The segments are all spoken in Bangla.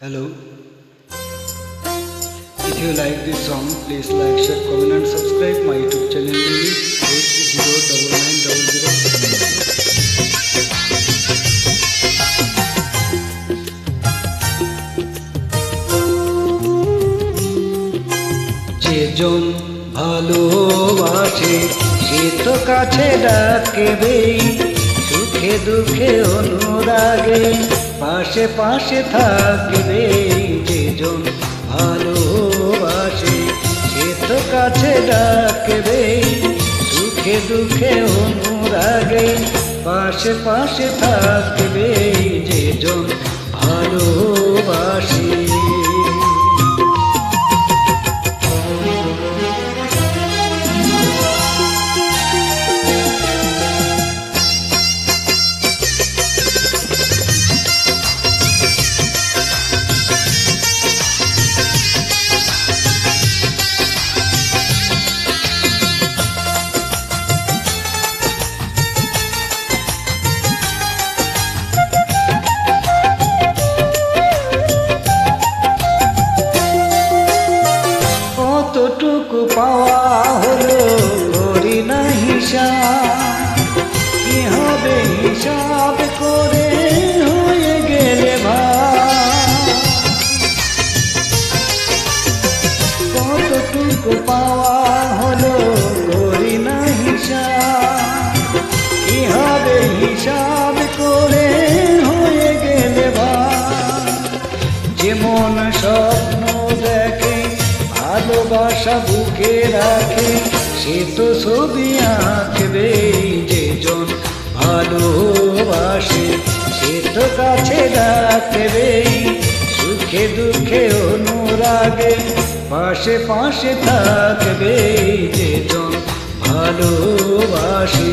Hello. If you like this song, please like, share, comment and subscribe my YouTube channel name is 809900। যেজন ভালোবাসে সে তো কাছে ডাকবেই, সুখে দুঃখে অনুরাগে পাশে পাশে থাকবে। যেজন ভালোবাসে সে তো কাছে ডাকবে, সুখে দুঃখে অনুরাগে পাশে পাশে থাকবে। যেজন ভালোবাসে কতটুকু পাওয়া হলো করি না হিসাব, কি হবে হিসাব করে হয়ে গেলে ভাই। কতটুকু পাওয়া হলো করি না হিসাব, কি হবে হিসাব করে হয়ে গেলে ভাই। যেমন স্বপ্ন দেখে ভালোবাসা বুকে রাখে সে তো ছবি আঁকবে। যেজন ভালোবাসে সে তো কাছে ডাকবে, সুখে দুঃখে অনুরাগে পাশে পাশে থাকবে। যেজন ভালোবাসে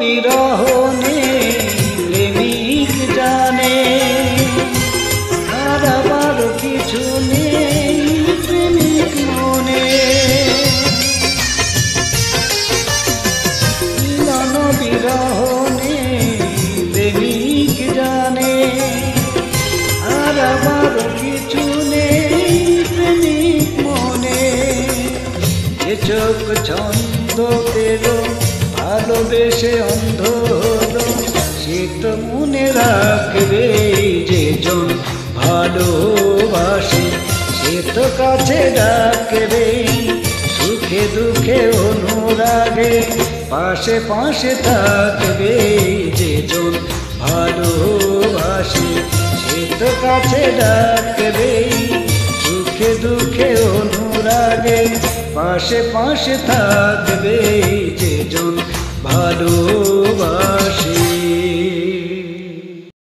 বিরহনে প্রেমিক জানে আর আবার কিছু নেই প্রেমিক মনে। মিলন বিরহনে প্রেমিক জানে আর আবার কিছু নেই প্রেমিক মনে। যে চোখ ছন্দ পেল ভালোবেসে অন্ধ হলো সে তো মনে রাখবে। যেজন ভালোবাসে সে তো কাছে ডাকবে, সুখে দুঃখে অনুরাগে পাশে পাশে থাকবে। যেজন ভালোবাসে সে তো কাছে ডাকবে, সুখে দুঃখে অনুরাগে পাশে পাশে থাকবে। যেজন ভালোবাসে।